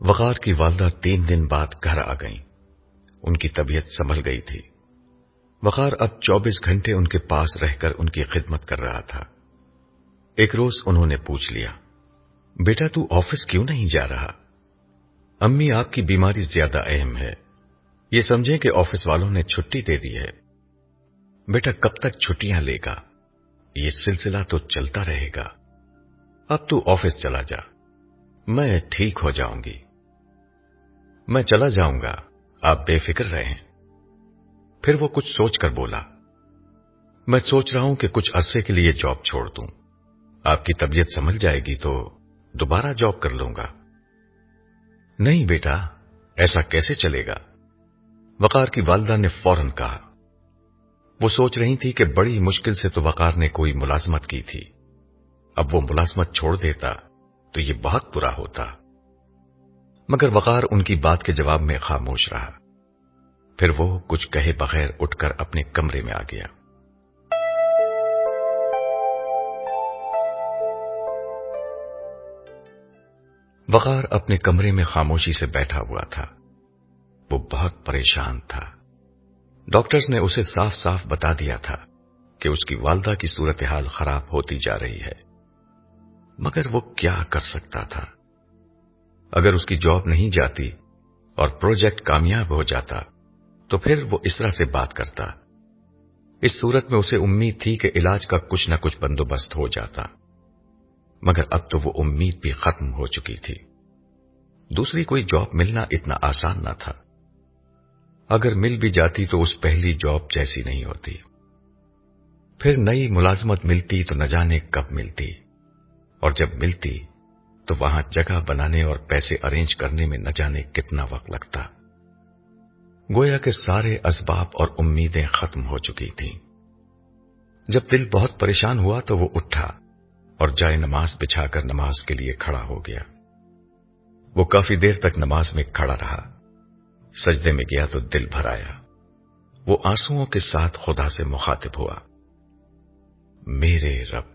وقار کی والدہ 3 دن بعد گھر آ گئیں۔ ان کی طبیعت سنبھل گئی تھی۔ وقار اب 24 گھنٹے ان کے پاس رہ کر ان کی خدمت کر رہا تھا۔ ایک روز انہوں نے پوچھ لیا، بیٹا تو آفس کیوں نہیں جا رہا؟ امی آپ کی بیماری زیادہ اہم ہے، یہ سمجھیں کہ آفس والوں نے چھٹی دے دی ہے۔ بیٹا کب تک چھٹیاں لے گا؟ یہ سلسلہ تو چلتا رہے گا۔ اب تو آفس چلا جا، میں ٹھیک ہو جاؤں گی۔ میں چلا جاؤں گا، آپ بے فکر رہیں۔ پھر وہ کچھ سوچ کر بولا، میں سوچ رہا ہوں کہ کچھ عرصے کے لیے جاب چھوڑ دوں، آپ کی طبیعت سنبھل جائے گی تو دوبارہ جاب کر لوں گا۔ نہیں بیٹا، ایسا کیسے چلے گا؟ وقار کی والدہ نے فوراً کہا۔ وہ سوچ رہی تھی کہ بڑی مشکل سے تو وقار نے کوئی ملازمت کی تھی، اب وہ ملازمت چھوڑ دیتا تو یہ بہت برا ہوتا۔ مگر وقار ان کی بات کے جواب میں خاموش رہا۔ پھر وہ کچھ کہے بغیر اٹھ کر اپنے کمرے میں آ گیا۔ وقار اپنے کمرے میں خاموشی سے بیٹھا ہوا تھا۔ وہ بہت پریشان تھا۔ ڈاکٹرز نے اسے صاف صاف بتا دیا تھا کہ اس کی والدہ کی صورتحال خراب ہوتی جا رہی ہے، مگر وہ کیا کر سکتا تھا؟ اگر اس کی جاب نہیں جاتی اور پروجیکٹ کامیاب ہو جاتا تو پھر وہ اسرا سے بات کرتا۔ اس صورت میں اسے امید تھی کہ علاج کا کچھ نہ کچھ بندوبست ہو جاتا، مگر اب تو وہ امید بھی ختم ہو چکی تھی۔ دوسری کوئی جاب ملنا اتنا آسان نہ تھا۔ اگر مل بھی جاتی تو اس پہلی جاب جیسی نہیں ہوتی۔ پھر نئی ملازمت ملتی تو نہ جانے کب ملتی، اور جب ملتی تو وہاں جگہ بنانے اور پیسے ارینج کرنے میں نہ جانے کتنا وقت لگتا۔ گویا کہ سارے اسباب اور امیدیں ختم ہو چکی تھیں۔ جب دل بہت پریشان ہوا تو وہ اٹھا اور جائے نماز بچھا کر نماز کے لیے کھڑا ہو گیا۔ وہ کافی دیر تک نماز میں کھڑا رہا۔ سجدے میں گیا تو دل بھر آیا۔ وہ آنسوؤں کے ساتھ خدا سے مخاطب ہوا، میرے رب،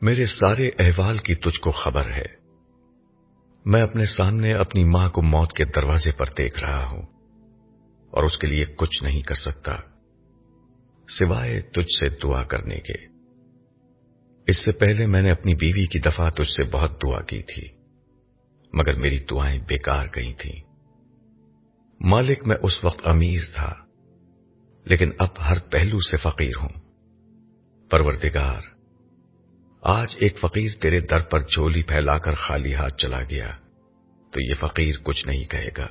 میرے سارے احوال کی تجھ کو خبر ہے۔ میں اپنے سامنے اپنی ماں کو موت کے دروازے پر دیکھ رہا ہوں اور اس کے لیے کچھ نہیں کر سکتا سوائے تجھ سے دعا کرنے کے۔ اس سے پہلے میں نے اپنی بیوی کی دفعہ تجھ سے بہت دعا کی تھی، مگر میری دعائیں بیکار گئی تھیں۔ مالک میں اس وقت امیر تھا، لیکن اب ہر پہلو سے فقیر ہوں۔ پروردگار، آج ایک فقیر تیرے در پر جھولی پھیلا کر خالی ہاتھ چلا گیا تو یہ فقیر کچھ نہیں کہے گا،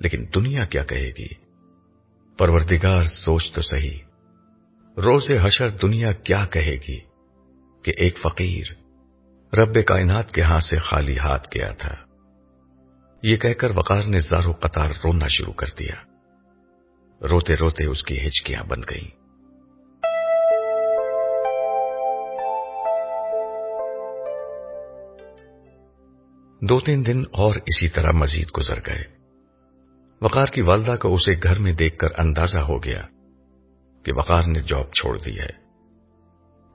لیکن دنیا کیا کہے گی؟ پروردگار سوچ تو صحیح، روز حشر دنیا کیا کہے گی کہ ایک فقیر رب کائنات کے ہاں سے خالی ہاتھ گیا تھا۔ یہ کہہ کر وقار نے زار و قطار رونا شروع کر دیا۔ روتے روتے اس کی ہچکیاں بن گئیں۔ دو تین دن اور اسی طرح مزید گزر گئے۔ وقار کی والدہ کو اسے گھر میں دیکھ کر اندازہ ہو گیا کہ وقار نے جاب چھوڑ دی ہے۔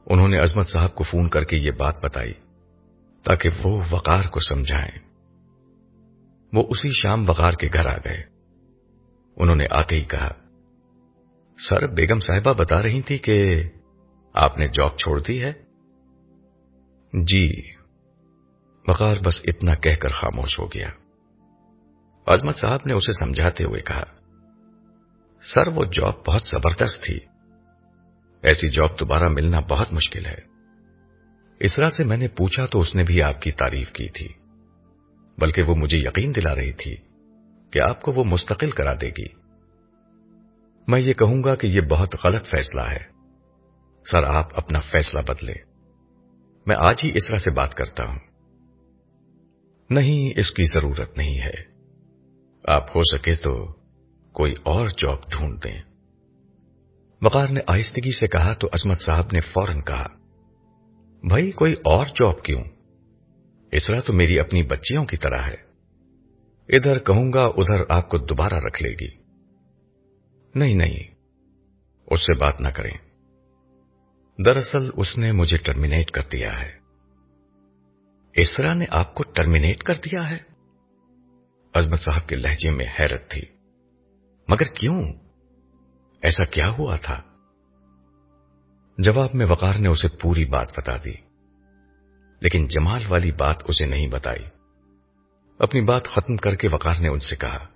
انہوں نے عظمت صاحب کو فون کر کے یہ بات بتائی تاکہ وہ وقار کو سمجھائیں۔ وہ اسی شام وقار کے گھر آ گئے۔ انہوں نے آتے ہی کہا، سر بیگم صاحبہ بتا رہی تھی کہ آپ نے جاب چھوڑ دی ہے؟ جی۔ وقار بس اتنا کہہ کر خاموش ہو گیا۔ عظمت صاحب نے اسے سمجھاتے ہوئے کہا، سر وہ جاب بہت زبردست تھی، ایسی جاب دوبارہ ملنا بہت مشکل ہے۔ اسرا سے میں نے پوچھا تو اس نے بھی آپ کی تعریف کی تھی، بلکہ وہ مجھے یقین دلا رہی تھی کہ آپ کو وہ مستقل کرا دے گی۔ میں یہ کہوں گا کہ یہ بہت غلط فیصلہ ہے۔ سر آپ اپنا فیصلہ بدلے، میں آج ہی اسرا سے بات کرتا ہوں۔ نہیں، اس کی ضرورت نہیں ہے، آپ ہو سکے تو کوئی اور جاب ڈھونڈ دیں۔ وقار نے آہستگی سے کہا تو عظمت صاحب نے فوراً کہا، بھائی کوئی اور جاب کیوں؟ اسرا تو میری اپنی بچیوں کی طرح ہے، ادھر کہوں گا ادھر آپ کو دوبارہ رکھ لے گی۔ نہیں، اس سے بات نہ کریں، دراصل اس نے مجھے ٹرمینیٹ کر دیا ہے۔ اسرا نے آپ کو ٹرمینیٹ کر دیا ہے؟ عظمت صاحب کے لہجے میں حیرت تھی۔ مگر کیوں؟ ایسا کیا ہوا تھا؟ جواب میں وقار نے اسے پوری بات بتا دی، لیکن جمال والی بات اسے نہیں بتائی۔ اپنی بات ختم کر کے وقار نے ان سے کہا،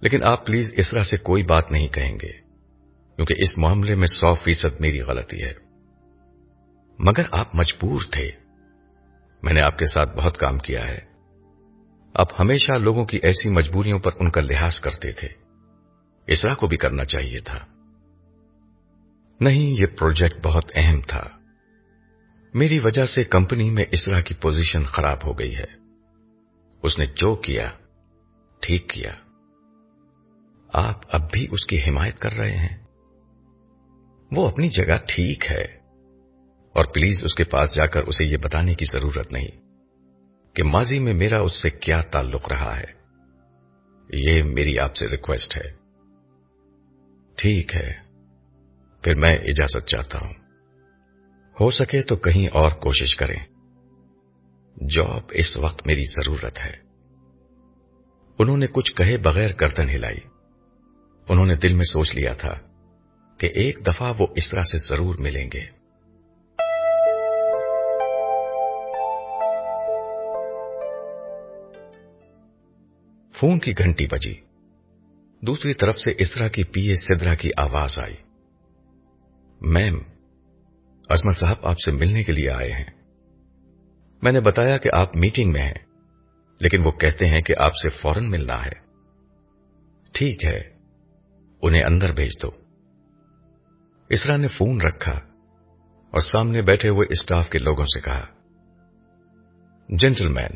لیکن آپ پلیز اسرا سے کوئی بات نہیں کہیں گے، کیونکہ اس معاملے میں 100% میری غلطی ہے۔ مگر آپ مجبور تھے، میں نے آپ کے ساتھ بہت کام کیا ہے۔ آپ ہمیشہ لوگوں کی ایسی مجبوریوں پر ان کا لحاظ کرتے تھے، اسرا کو بھی کرنا چاہیے تھا۔ نہیں، یہ پروجیکٹ بہت اہم تھا، میری وجہ سے کمپنی میں اسرا کی پوزیشن خراب ہو گئی ہے۔ اس نے جو کیا ٹھیک کیا، آپ اب بھی اس کی حمایت کر رہے ہیں۔ وہ اپنی جگہ ٹھیک ہے، اور پلیز اس کے پاس جا کر اسے یہ بتانے کی ضرورت نہیں کہ ماضی میں میرا اس سے کیا تعلق رہا ہے۔ یہ میری آپ سے ریکویسٹ ہے۔ ٹھیک ہے، پھر میں اجازت چاہتا ہوں۔ ہو سکے تو کہیں اور کوشش کریں، جاب اس وقت میری ضرورت ہے۔ انہوں نے کچھ کہے بغیر گردن ہلائی۔ انہوں نے دل میں سوچ لیا تھا کہ ایک دفعہ وہ اسرا سے ضرور ملیں گے۔ فون کی گھنٹی بجی۔ دوسری طرف سے اسرا کی پی اے سدرا کی آواز آئی، میم، عظمت صاحب آپ سے ملنے کے لیے آئے ہیں۔ میں نے بتایا کہ آپ میٹنگ میں ہیں، لیکن وہ کہتے ہیں کہ آپ سے فوراً ملنا ہے۔ ٹھیک ہے، انہیں اندر بھیج دو۔ اسرا نے فون رکھا اور سامنے بیٹھے ہوئے اسٹاف کے لوگوں سے کہا، جینٹل مین،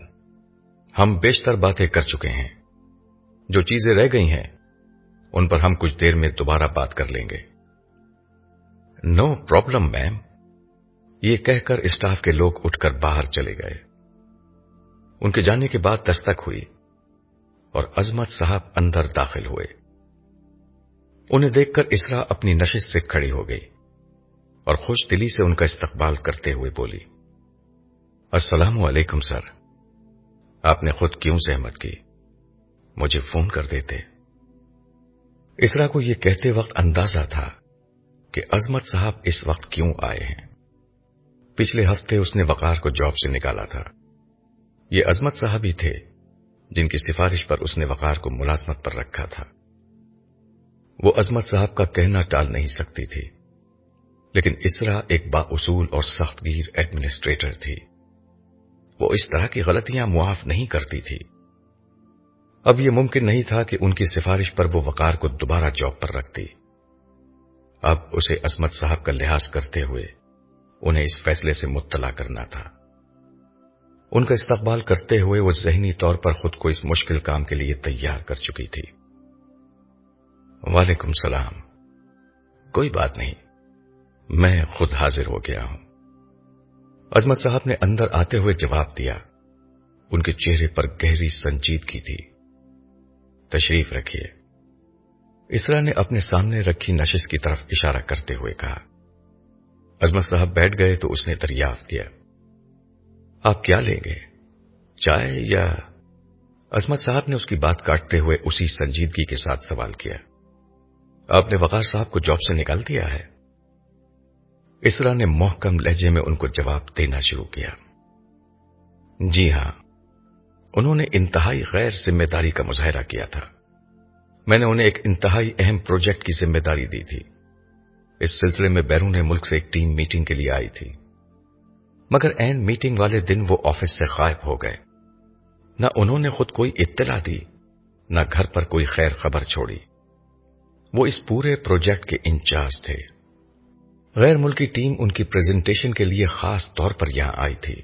ہم بیشتر باتیں کر چکے ہیں، جو چیزیں رہ گئی ہیں ان پر ہم کچھ دیر میں دوبارہ بات کر لیں گے۔ نو پرابلم میم، یہ کہہ کر اسٹاف کے لوگ اٹھ کر باہر چلے گئے۔ ان کے جانے کے بعد دستک ہوئی اور عظمت صاحب اندر داخل ہوئے۔ انہیں دیکھ کر اسرا اپنی نشست سے کھڑی ہو گئی اور خوش دلی سے ان کا استقبال کرتے ہوئے بولی، السلام علیکم سر، آپ نے خود کیوں زحمت کی؟ مجھے فون کر دیتے۔ اسرا کو یہ کہتے وقت اندازہ تھا کہ عظمت صاحب اس وقت کیوں آئے ہیں۔ پچھلے ہفتے اس نے وقار کو جاب سے نکالا تھا۔ یہ عظمت صاحب ہی تھے جن کی سفارش پر اس نے وقار کو ملازمت پر رکھا تھا۔ وہ عظمت صاحب کا کہنا ٹال نہیں سکتی تھی، لیکن اسرا ایک بااصول اور سخت گیر ایڈمنسٹریٹر تھی۔ وہ اس طرح کی غلطیاں معاف نہیں کرتی تھی۔ اب یہ ممکن نہیں تھا کہ ان کی سفارش پر وہ وقار کو دوبارہ جاب پر رکھتی۔ اب اسے عظمت صاحب کا لحاظ کرتے ہوئے انہیں اس فیصلے سے مطلع کرنا تھا۔ ان کا استقبال کرتے ہوئے وہ ذہنی طور پر خود کو اس مشکل کام کے لیے تیار کر چکی تھی۔ وعلیکم السلام، کوئی بات نہیں، میں خود حاضر ہو گیا ہوں۔ عظمت صاحب نے اندر آتے ہوئے جواب دیا۔ ان کے چہرے پر گہری سنجیدگی تھی۔ تشریف رکھیے۔ اسرا نے اپنے سامنے رکھی نشست کی طرف اشارہ کرتے ہوئے کہا۔ عظمت صاحب بیٹھ گئے تو اس نے دریافت کیا، آپ کیا لیں گے، چائے یا؟ عظمت صاحب نے اس کی بات کاٹتے ہوئے اسی سنجیدگی کے ساتھ سوال کیا، آپ نے وقار صاحب کو جاب سے نکال دیا ہے؟ اسرا نے محکم لہجے میں ان کو جواب دینا شروع کیا، جی ہاں، انہوں نے انتہائی غیر ذمہ داری کا مظاہرہ کیا تھا۔ میں نے انہیں ایک انتہائی اہم پروجیکٹ کی ذمہ داری دی تھی۔ اس سلسلے میں بیرون ملک سے ایک ٹیم میٹنگ کے لیے آئی تھی، مگر عین میٹنگ والے دن وہ آفس سے غائب ہو گئے۔ نہ انہوں نے خود کوئی اطلاع دی، نہ گھر پر کوئی خیر خبر چھوڑی۔ وہ اس پورے پروجیکٹ کے انچارج تھے۔ غیر ملکی ٹیم ان کی پریزنٹیشن کے لیے خاص طور پر یہاں آئی تھی،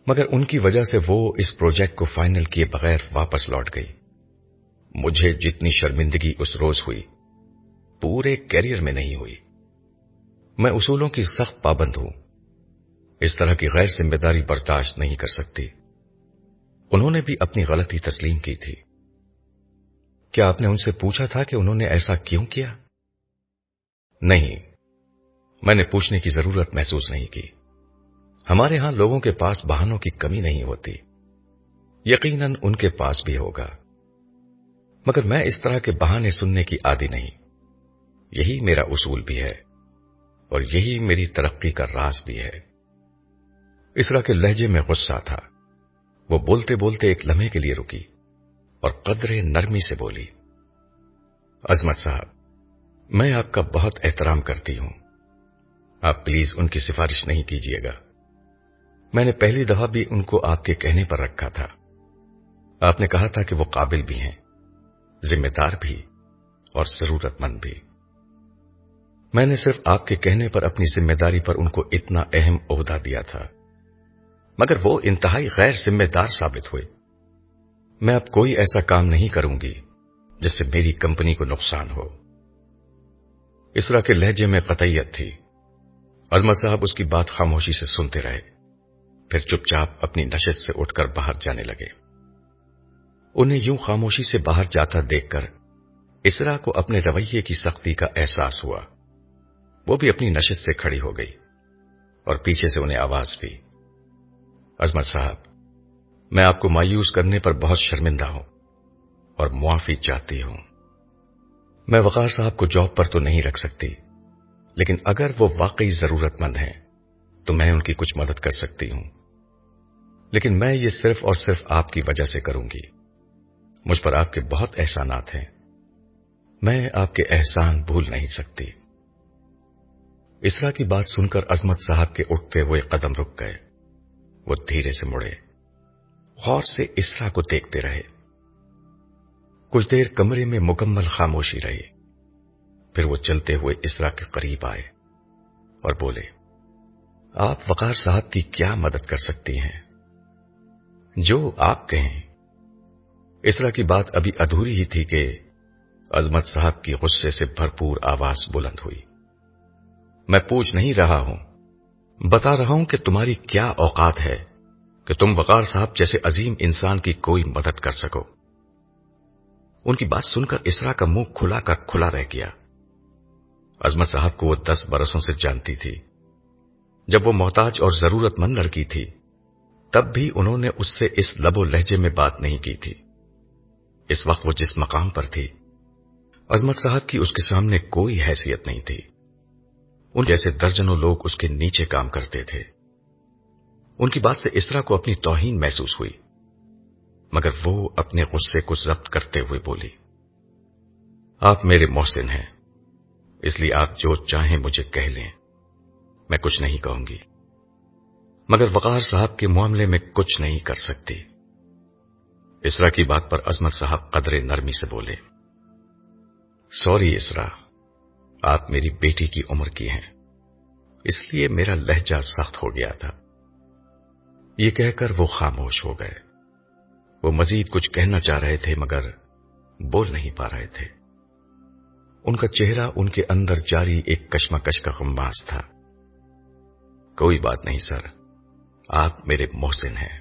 مگر ان کی وجہ سے وہ اس پروجیکٹ کو فائنل کیے بغیر واپس لوٹ گئی۔ مجھے جتنی شرمندگی اس روز ہوئی، پورے کیریئر میں نہیں ہوئی۔ میں اصولوں کی سخت پابند ہوں، اس طرح کی غیر ذمہ داری برداشت نہیں کر سکتی۔ انہوں نے بھی اپنی غلطی تسلیم کی تھی۔ کیا آپ نے ان سے پوچھا تھا کہ انہوں نے ایسا کیوں کیا؟ نہیں، میں نے پوچھنے کی ضرورت محسوس نہیں کی۔ ہمارے ہاں لوگوں کے پاس بہانوں کی کمی نہیں ہوتی، یقیناً ان کے پاس بھی ہوگا، مگر میں اس طرح کے بہانے سننے کی عادی نہیں۔ یہی میرا اصول بھی ہے اور یہی میری ترقی کا راز بھی ہے۔ اسرا کے لہجے میں غصہ تھا۔ وہ بولتے بولتے ایک لمحے کے لیے رکی اور قدرے نرمی سے بولی، عظمت صاحب، میں آپ کا بہت احترام کرتی ہوں، آپ پلیز ان کی سفارش نہیں کیجیے گا۔ میں نے پہلی دفعہ بھی ان کو آپ کے کہنے پر رکھا تھا۔ آپ نے کہا تھا کہ وہ قابل بھی ہیں، ذمہ دار بھی اور ضرورت مند بھی۔ میں نے صرف آپ کے کہنے پر اپنی ذمہ داری پر ان کو اتنا اہم عہدہ دیا تھا، مگر وہ انتہائی غیر ذمہ دار ثابت ہوئے۔ میں اب کوئی ایسا کام نہیں کروں گی جس سے میری کمپنی کو نقصان ہو۔ اسرا کے لہجے میں قطعیت تھی۔ عظمت صاحب اس کی بات خاموشی سے سنتے رہے، پھر چپ چاپ اپنی نشست سے اٹھ کر باہر جانے لگے۔ انہیں یوں خاموشی سے باہر جاتا دیکھ کر اسرا کو اپنے رویے کی سختی کا احساس ہوا۔ وہ بھی اپنی نشست سے کھڑی ہو گئی اور پیچھے سے انہیں آواز بھی، عظمت صاحب، میں آپ کو مایوس کرنے پر بہت شرمندہ ہوں اور معافی چاہتی ہوں۔ میں وقار صاحب کو جاب پر تو نہیں رکھ سکتی، لیکن اگر وہ واقعی ضرورت مند ہیں تو میں ان کی کچھ مدد کر سکتی ہوں، لیکن میں یہ صرف اور صرف آپ کی وجہ سے کروں گی۔ مجھ پر آپ کے بہت احسانات ہیں، میں آپ کے احسان بھول نہیں سکتی۔ اسرا کی بات سن کر عظمت صاحب کے اٹھتے ہوئے قدم رک گئے۔ وہ دھیرے سے مڑے، غور سے اسرا کو دیکھتے رہے۔ کچھ دیر کمرے میں مکمل خاموشی رہی، پھر وہ چلتے ہوئے اسرا کے قریب آئے اور بولے، آپ وقار صاحب کی کیا مدد کر سکتی ہیں؟ جو آپ کہیں۔ اسرا کی بات ابھی ادھوری ہی تھی کہ عظمت صاحب کی غصے سے بھرپور آواز بلند ہوئی، میں پوچھ نہیں رہا ہوں، بتا رہا ہوں کہ تمہاری کیا اوقات ہے کہ تم وقار صاحب جیسے عظیم انسان کی کوئی مدد کر سکو۔ ان کی بات سن کر اسرا کا منہ کھلا کا کھلا رہ گیا۔ عظمت صاحب کو وہ 10 برسوں سے جانتی تھی۔ جب وہ محتاج اور ضرورت مند لڑکی تھی تب بھی انہوں نے اس سے اس لب و لہجے میں بات نہیں کی تھی۔ اس وقت وہ جس مقام پر تھی، عظمت صاحب کی اس کے سامنے کوئی حیثیت نہیں تھی۔ ان جیسے درجنوں لوگ اس کے نیچے کام کرتے تھے۔ ان کی بات سے اسرا کو اپنی توہین محسوس ہوئی، مگر وہ اپنے غصے کو ضبط کرتے ہوئے بولی، آپ میرے محسن ہیں، اس لیے آپ جو چاہیں مجھے کہہ لیں، میں کچھ نہیں کہوں گی، مگر وقار صاحب کے معاملے میں کچھ نہیں کر سکتی۔ اسرا کی بات پر عظمت صاحب قدرے نرمی سے بولے، سوری اسرا، آپ میری بیٹی کی عمر کی ہیں، اس لیے میرا لہجہ سخت ہو گیا تھا۔ یہ کہہ کر وہ خاموش ہو گئے۔ وہ مزید کچھ کہنا چاہ رہے تھے مگر بول نہیں پا رہے تھے۔ ان کا چہرہ ان کے اندر جاری ایک کشمکش کا غماز تھا۔ کوئی بات نہیں سر، آپ میرے محسن ہیں۔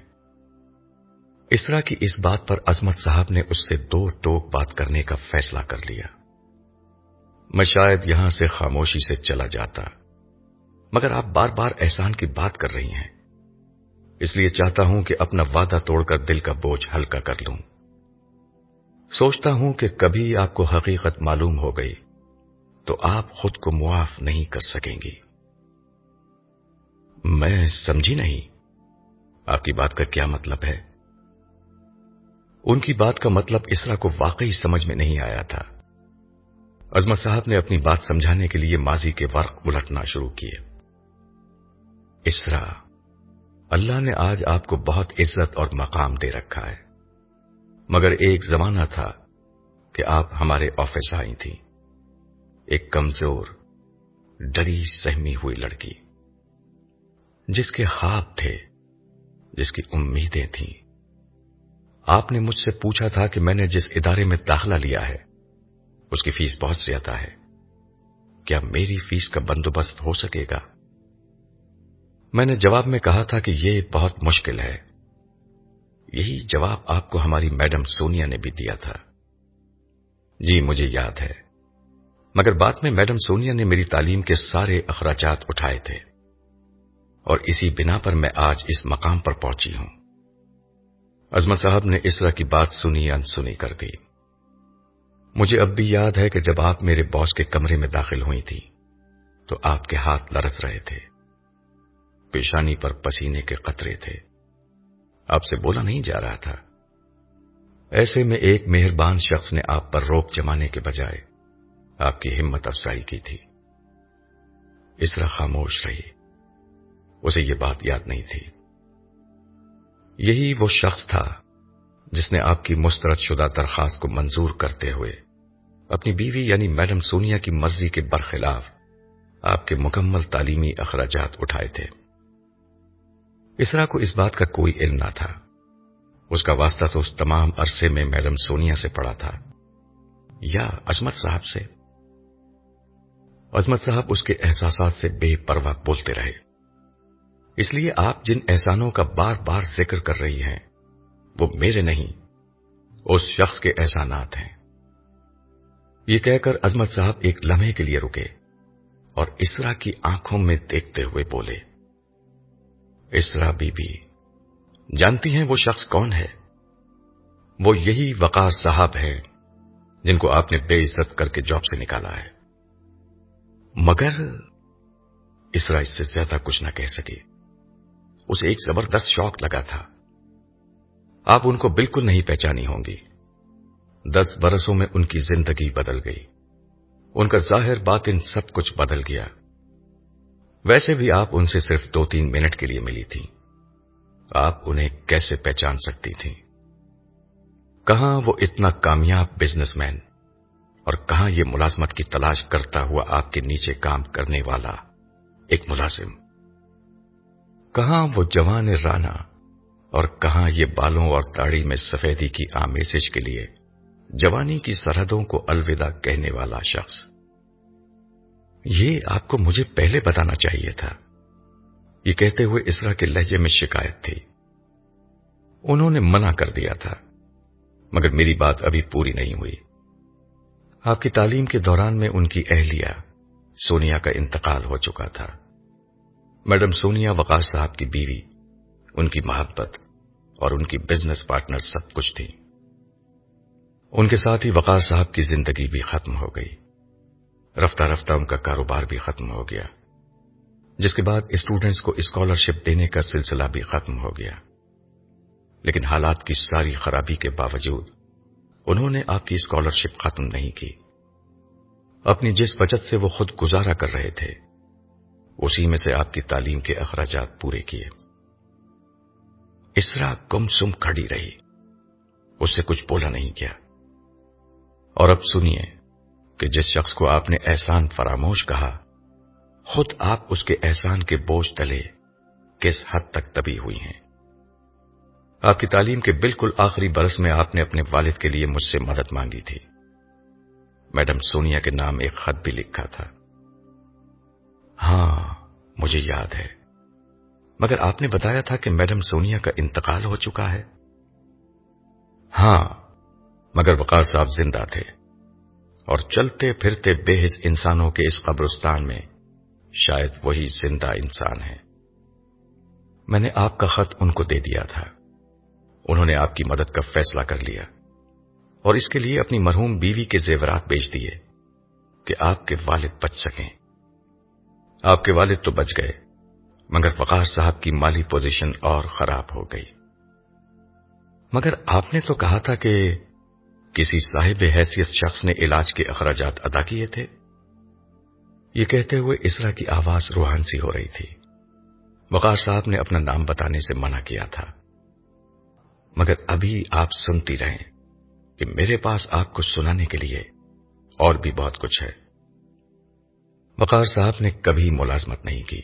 اسرا کی اس بات پر عظمت صاحب نے اس سے 2 ٹوک بات کرنے کا فیصلہ کر لیا۔ میں شاید یہاں سے خاموشی سے چلا جاتا، مگر آپ بار بار احسان کی بات کر رہی ہیں، اس لیے چاہتا ہوں کہ اپنا وعدہ توڑ کر دل کا بوجھ ہلکا کر لوں۔ سوچتا ہوں کہ کبھی آپ کو حقیقت معلوم ہو گئی تو آپ خود کو معاف نہیں کر سکیں گی۔ میں سمجھی نہیں، آپ کی بات کا کیا مطلب ہے؟ ان کی بات کا مطلب اسرا کو واقعی سمجھ میں نہیں آیا تھا۔ عظمت صاحب نے اپنی بات سمجھانے کے لیے ماضی کے ورق الٹنا شروع کیے۔ اسرا، اللہ نے آج آپ کو بہت عزت اور مقام دے رکھا ہے، مگر ایک زمانہ تھا کہ آپ ہمارے آفس آئی تھیں، ایک کمزور، ڈری سہمی ہوئی لڑکی، جس کے خواب تھے، جس کی امیدیں تھیں۔ آپ نے مجھ سے پوچھا تھا کہ میں نے جس ادارے میں داخلہ لیا ہے اس کی فیس بہت زیادہ ہے، کیا میری فیس کا بندوبست ہو سکے گا؟ میں نے جواب میں کہا تھا کہ یہ بہت مشکل ہے۔ یہی جواب آپ کو ہماری میڈم سونیا نے بھی دیا تھا۔ جی مجھے یاد ہے، مگر بعد میں میڈم سونیا نے میری تعلیم کے سارے اخراجات اٹھائے تھے اور اسی بنا پر میں آج اس مقام پر پہنچی ہوں۔ عظمت صاحب نے اسرا کی بات سنی انسنی کر دی۔ مجھے اب بھی یاد ہے کہ جب آپ میرے باس کے کمرے میں داخل ہوئی تھی تو آپ کے ہاتھ لرز رہے تھے، پیشانی پر پسینے کے قطرے تھے، آپ سے بولا نہیں جا رہا تھا۔ ایسے میں ایک مہربان شخص نے آپ پر روک جمانے کے بجائے آپ کی ہمت افزائی کی تھی۔ اسرا خاموش رہی، اسے یہ بات یاد نہیں تھی۔ یہی وہ شخص تھا جس نے آپ کی مسترد شدہ درخواست کو منظور کرتے ہوئے اپنی بیوی یعنی میڈم سونیا کی مرضی کے برخلاف آپ کے مکمل تعلیمی اخراجات اٹھائے تھے۔ اسرا کو اس بات کا کوئی علم نہ تھا، اس کا واسطہ تو اس تمام عرصے میں میڈم سونیا سے پڑا تھا یا عظمت صاحب سے۔ عظمت صاحب اس کے احساسات سے بے پرواہ بولتے رہے۔ اس لیے آپ جن احسانوں کا بار بار ذکر کر رہی ہیں وہ میرے نہیں، اس شخص کے احسانات ہیں۔ یہ کہہ کر عظمت صاحب ایک لمحے کے لیے رکے اور اسرا کی آنکھوں میں دیکھتے ہوئے بولے، اسرا بی بی، جانتی ہیں وہ شخص کون ہے؟ وہ یہی وقار صاحب ہے جن کو آپ نے بے عزت کر کے جاب سے نکالا ہے۔ مگر اسرا اس سے زیادہ کچھ نہ کہہ سکی۔ اسے ایک زبردست شوق لگا تھا۔ آپ ان کو بالکل نہیں پہچانی ہوں گی۔ 10 برسوں میں ان کی زندگی بدل گئی، ان کا ظاہر باطن سب کچھ بدل گیا۔ ویسے بھی آپ ان سے صرف 2-3 منٹ کے لیے ملی تھی، آپ انہیں کیسے پہچان سکتی تھی؟ کہاں وہ اتنا کامیاب بزنس مین اور کہاں یہ ملازمت کی تلاش کرتا ہوا آپ کے نیچے کام کرنے والا ایک ملازم؟ کہاں وہ جوان رانا اور کہاں یہ بالوں اور داڑھی میں سفیدی کی آمیزش کے لیے جوانی کی سرحدوں کو الوداع کہنے والا شخص؟ یہ آپ کو مجھے پہلے بتانا چاہیے تھا۔ یہ کہتے ہوئے اسرا کے لہجے میں شکایت تھی۔ انہوں نے منع کر دیا تھا، مگر میری بات ابھی پوری نہیں ہوئی۔ آپ کی تعلیم کے دوران میں ان کی اہلیہ سونیا کا انتقال ہو چکا تھا۔ میڈم سونیا وقار صاحب کی بیوی، ان کی محبت اور ان کی بزنس پارٹنر سب کچھ تھی۔ ان کے ساتھ ہی وقار صاحب کی زندگی بھی ختم ہو گئی۔ رفتہ رفتہ ان کا کاروبار بھی ختم ہو گیا، جس کے بعد اسٹوڈنٹس کو اسکالرشپ دینے کا سلسلہ بھی ختم ہو گیا۔ لیکن حالات کی ساری خرابی کے باوجود انہوں نے آپ کی اسکالرشپ ختم نہیں کی۔ اپنی جس بچت سے وہ خود گزارا کر رہے تھے اسی میں سے آپ کی تعلیم کے اخراجات پورے کیے۔ اسرا گم سم کھڑی رہی، اس سے کچھ بولا نہیں گیا۔ اور اب سنیے کہ جس شخص کو آپ نے احسان فراموش کہا، خود آپ اس کے احسان کے بوجھ تلے کس حد تک دبی ہوئی ہیں۔ آپ کی تعلیم کے بالکل آخری برس میں آپ نے اپنے والد کے لیے مجھ سے مدد مانگی تھی۔ میڈم سونیا کے نام ایک خط بھی لکھا تھا۔ ہاں مجھے یاد ہے، مگر آپ نے بتایا تھا کہ میڈم سونیا کا انتقال ہو چکا ہے۔ ہاں، مگر وقار صاحب زندہ تھے اور چلتے پھرتے بے حس انسانوں کے اس قبرستان میں شاید وہی زندہ انسان ہے۔ میں نے آپ کا خط ان کو دے دیا تھا، انہوں نے آپ کی مدد کا فیصلہ کر لیا اور اس کے لیے اپنی مرحوم بیوی کے زیورات بیچ دیے کہ آپ کے والد بچ سکیں۔ آپ کے والد تو بچ گئے، مگر وقار صاحب کی مالی پوزیشن اور خراب ہو گئی۔ مگر آپ نے تو کہا تھا کہ کسی صاحب حیثیت شخص نے علاج کے اخراجات ادا کیے تھے۔ یہ کہتے ہوئے اسرا کی آواز روحان سی ہو رہی تھی۔ وقار صاحب نے اپنا نام بتانے سے منع کیا تھا، مگر ابھی آپ سنتی رہیں کہ میرے پاس آپ کو سنانے کے لیے اور بھی بہت کچھ ہے۔ وقار صاحب نے کبھی ملازمت نہیں کی،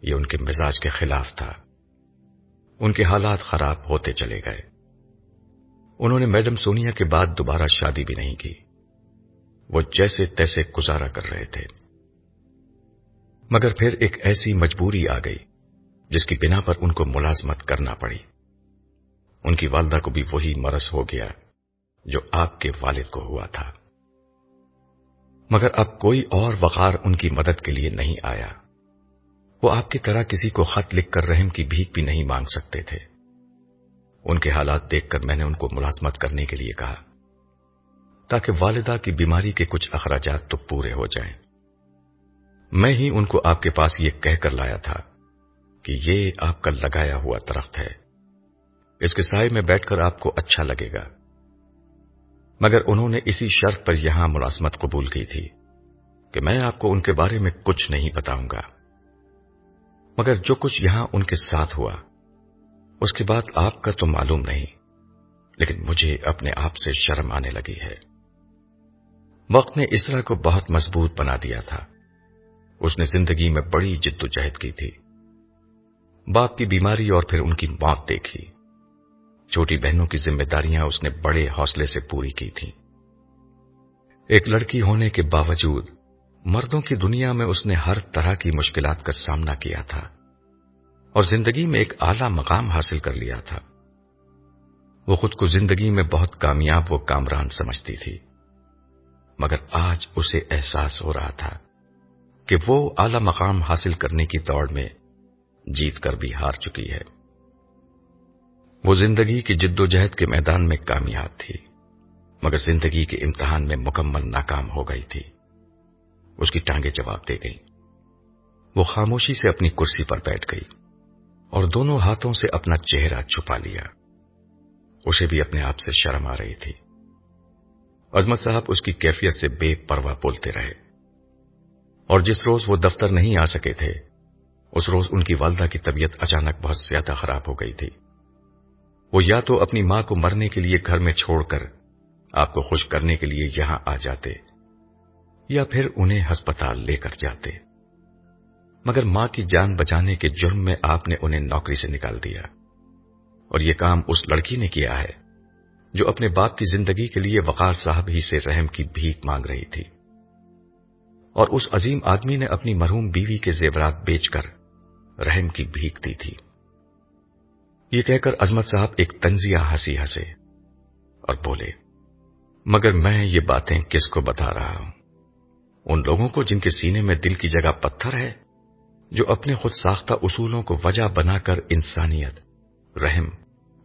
یہ ان کے مزاج کے خلاف تھا۔ ان کے حالات خراب ہوتے چلے گئے۔ انہوں نے میڈم سونیا کے بعد دوبارہ شادی بھی نہیں کی، وہ جیسے تیسے گزارا کر رہے تھے۔ مگر پھر ایک ایسی مجبوری آ گئی جس کی بنا پر ان کو ملازمت کرنا پڑی۔ ان کی والدہ کو بھی وہی مرض ہو گیا جو آپ کے والد کو ہوا تھا۔ مگر اب کوئی اور وقار ان کی مدد کے لیے نہیں آیا۔ وہ آپ کی طرح کسی کو خط لکھ کر رحم کی بھیک بھی نہیں مانگ سکتے تھے۔ ان کے حالات دیکھ کر میں نے ان کو ملازمت کرنے کے لیے کہا تاکہ والدہ کی بیماری کے کچھ اخراجات تو پورے ہو جائیں۔ میں ہی ان کو آپ کے پاس یہ کہہ کر لایا تھا کہ یہ آپ کا لگایا ہوا درخت ہے، اس کے سائے میں بیٹھ کر آپ کو اچھا لگے گا، مگر انہوں نے اسی شرط پر یہاں ملازمت قبول کی تھی کہ میں آپ کو ان کے بارے میں کچھ نہیں بتاؤں گا۔ مگر جو کچھ یہاں ان کے ساتھ ہوا اس کے بعد آپ کا تو معلوم نہیں، لیکن مجھے اپنے آپ سے شرم آنے لگی ہے۔ وقت نے اسرا کو بہت مضبوط بنا دیا تھا۔ اس نے زندگی میں بڑی جد و جہد کی تھی، باپ کی بیماری اور پھر ان کی موت دیکھی، چھوٹی بہنوں کی ذمہ داریاں اس نے بڑے حوصلے سے پوری کی تھیں۔ ایک لڑکی ہونے کے باوجود مردوں کی دنیا میں اس نے ہر طرح کی مشکلات کا سامنا کیا تھا اور زندگی میں ایک اعلیٰ مقام حاصل کر لیا تھا۔ وہ خود کو زندگی میں بہت کامیاب و کامران سمجھتی تھی، مگر آج اسے احساس ہو رہا تھا کہ وہ اعلیٰ مقام حاصل کرنے کی دوڑ میں جیت کر بھی ہار چکی ہے۔ وہ زندگی کی جد و جہد کے میدان میں کامیاب تھی، مگر زندگی کے امتحان میں مکمل ناکام ہو گئی تھی۔ اس کی ٹانگیں جواب دے گئی۔ وہ خاموشی سے اپنی کرسی پر بیٹھ گئی اور دونوں ہاتھوں سے اپنا چہرہ چھپا لیا۔ اسے بھی اپنے آپ سے شرم آ رہی تھی۔ عظمت صاحب اس کی کیفیت سے بے پرواہ بولتے رہے، اور جس روز وہ دفتر نہیں آ سکے تھے اس روز ان کی والدہ کی طبیعت اچانک بہت زیادہ خراب ہو گئی تھی۔ وہ یا تو اپنی ماں کو مرنے کے لیے گھر میں چھوڑ کر آپ کو خوش کرنے کے لیے یہاں آ جاتے یا پھر انہیں ہسپتال لے کر جاتے، مگر ماں کی جان بچانے کے جرم میں آپ نے انہیں نوکری سے نکال دیا، اور یہ کام اس لڑکی نے کیا ہے جو اپنے باپ کی زندگی کے لیے وقار صاحب ہی سے رحم کی بھیک مانگ رہی تھی، اور اس عظیم آدمی نے اپنی مرحوم بیوی کے زیورات بیچ کر رحم کی بھیک دی تھی۔ یہ کہہ کر عظمت صاحب ایک طنزیہ ہنسی ہنسے اور بولے، مگر میں یہ باتیں کس کو بتا رہا ہوں؟ ان لوگوں کو جن کے سینے میں دل کی جگہ پتھر ہے، جو اپنے خود ساختہ اصولوں کو وجہ بنا کر انسانیت، رحم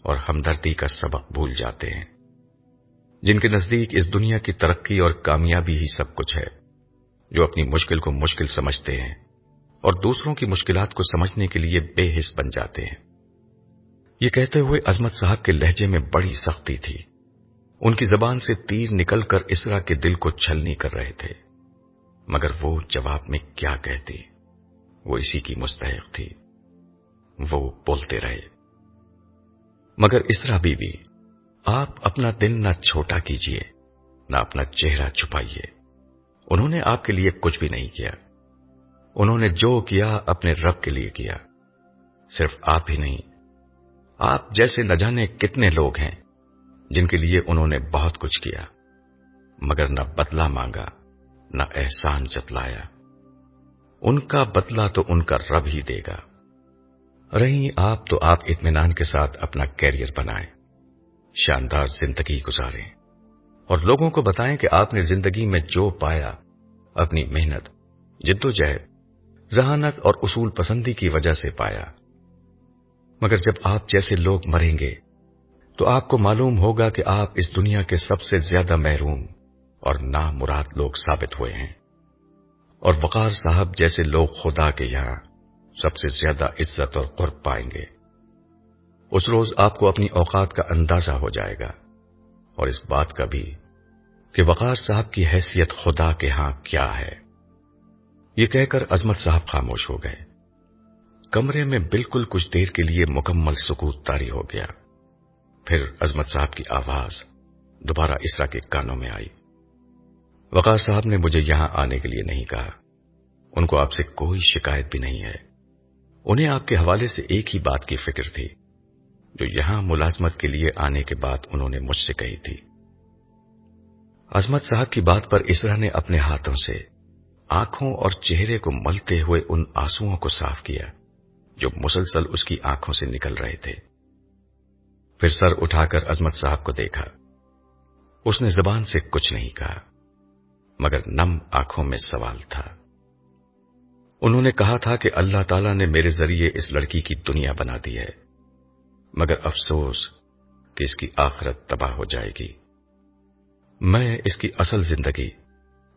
اور ہمدردی کا سبق بھول جاتے ہیں، جن کے نزدیک اس دنیا کی ترقی اور کامیابی ہی سب کچھ ہے، جو اپنی مشکل کو مشکل سمجھتے ہیں اور دوسروں کی مشکلات کو سمجھنے کے لیے بے حس بن جاتے ہیں۔ یہ کہتے ہوئے عظمت صاحب کے لہجے میں بڑی سختی تھی۔ ان کی زبان سے تیر نکل کر اسرا کے دل کو چھلنی کر رہے تھے، مگر وہ جواب میں کیا کہتی؟ وہ اسی کی مستحق تھی۔ وہ بولتے رہے، مگر اسرا بیوی، آپ اپنا دل نہ چھوٹا کیجیے، نہ اپنا چہرہ چھپائیے۔ انہوں نے آپ کے لیے کچھ بھی نہیں کیا۔ انہوں نے جو کیا اپنے رب کے لیے کیا۔ صرف آپ ہی نہیں، آپ جیسے نہ جانے کتنے لوگ ہیں جن کے لیے انہوں نے بہت کچھ کیا، مگر نہ بدلہ مانگا، نہ احسان جتلایا۔ ان کا بدلہ تو ان کا رب ہی دے گا۔ رہی آپ تو آپ اطمینان کے ساتھ اپنا کیریئر بنائیں، شاندار زندگی گزاریں، اور لوگوں کو بتائیں کہ آپ نے زندگی میں جو پایا اپنی محنت، جدوجہد، ذہانت اور اصول پسندی کی وجہ سے پایا۔ مگر جب آپ جیسے لوگ مریں گے تو آپ کو معلوم ہوگا کہ آپ اس دنیا کے سب سے زیادہ محروم اور نامراد لوگ ثابت ہوئے ہیں، اور وقار صاحب جیسے لوگ خدا کے یہاں سب سے زیادہ عزت اور قرب پائیں گے۔ اس روز آپ کو اپنی اوقات کا اندازہ ہو جائے گا، اور اس بات کا بھی کہ وقار صاحب کی حیثیت خدا کے ہاں کیا ہے۔ یہ کہہ کر عظمت صاحب خاموش ہو گئے۔ کمرے میں بالکل کچھ دیر کے لیے مکمل سکوت طاری ہو گیا۔ پھر عظمت صاحب کی آواز دوبارہ اسرا کے کانوں میں آئی، وقار صاحب نے مجھے یہاں آنے کے لیے نہیں کہا، ان کو آپ سے کوئی شکایت بھی نہیں ہے، انہیں آپ کے حوالے سے ایک ہی بات کی فکر تھی جو یہاں ملازمت کے لیے آنے کے بعد انہوں نے مجھ سے کہی تھی۔ عظمت صاحب کی بات پر اسرا نے اپنے ہاتھوں سے آنکھوں اور چہرے کو ملتے ہوئے ان آنسوؤں کو صاف کیا جو مسلسل اس کی آنکھوں سے نکل رہے تھے۔ پھر سر اٹھا کر عظمت صاحب کو دیکھا۔ اس نے زبان سے کچھ نہیں کہا، مگر نم آنکھوں میں سوال تھا۔ انہوں نے کہا تھا کہ اللہ تعالیٰ نے میرے ذریعے اس لڑکی کی دنیا بنا دی ہے، مگر افسوس کہ اس کی آخرت تباہ ہو جائے گی۔ میں اس کی اصل زندگی،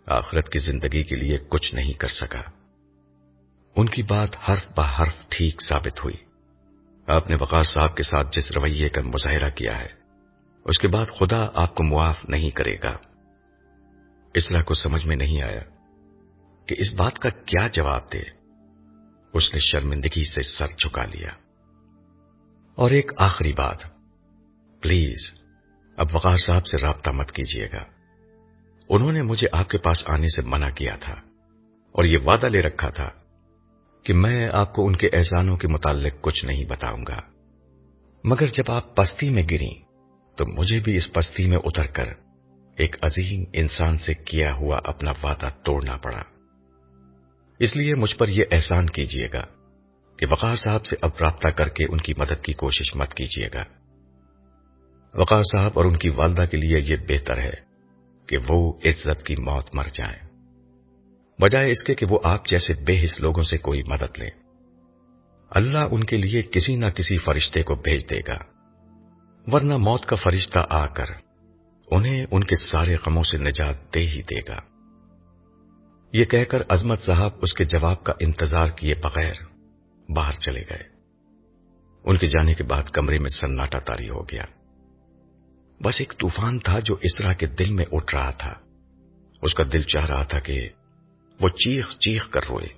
آخرت کی زندگی کے لیے کچھ نہیں کر سکا۔ ان کی بات حرف بہ حرف ٹھیک ثابت ہوئی۔ آپ نے وقار صاحب کے ساتھ جس رویے کا مظاہرہ کیا ہے، اس کے بعد خدا آپ کو معاف نہیں کرے گا۔ اسرا کو سمجھ میں نہیں آیا کہ اس بات کا کیا جواب دے۔ اس نے شرمندگی سے سر جھکا لیا۔ اور ایک آخری بات، پلیز اب وقار صاحب سے رابطہ مت کیجیے گا۔ انہوں نے مجھے آپ کے پاس آنے سے منع کیا تھا اور یہ وعدہ لے رکھا تھا کہ میں آپ کو ان کے احسانوں کے متعلق کچھ نہیں بتاؤں گا، مگر جب آپ پستی میں گریں تو مجھے بھی اس پستی میں اتر کر ایک عظیم انسان سے کیا ہوا اپنا وعدہ توڑنا پڑا۔ اس لیے مجھ پر یہ احسان کیجیے گا کہ وقار صاحب سے اب رابطہ کر کے ان کی مدد کی کوشش مت کیجیے گا۔ وقار صاحب اور ان کی والدہ کے لیے یہ بہتر ہے کہ وہ عزت کی موت مر جائیں، بجائے اس کے کہ وہ آپ جیسے بے حس لوگوں سے کوئی مدد لیں۔ اللہ ان کے لیے کسی نہ کسی فرشتے کو بھیج دے گا، ورنہ موت کا فرشتہ آ کر انہیں ان کے سارے غموں سے نجات دے ہی دے گا۔ یہ کہہ کر عظمت صاحب اس کے جواب کا انتظار کیے بغیر باہر چلے گئے۔ ان کے جانے کے بعد کمرے میں سناٹا طاری ہو گیا۔ بس ایک طوفان تھا جو اسرا کے دل میں اٹھ رہا تھا۔ اس کا دل چاہ رہا تھا کہ وہ چیخ چیخ کر روئے،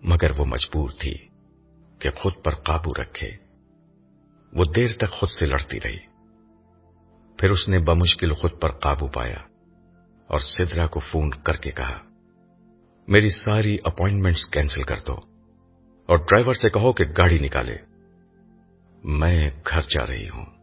مگر وہ مجبور تھی کہ خود پر قابو رکھے۔ وہ دیر تک خود سے لڑتی رہی، پھر اس نے بمشکل خود پر قابو پایا اور سدرا کو فون کر کے کہا، میری ساری اپوائنٹمنٹس کینسل کر دو اور ڈرائیور سے کہو کہ گاڑی نکالے، میں گھر جا رہی ہوں۔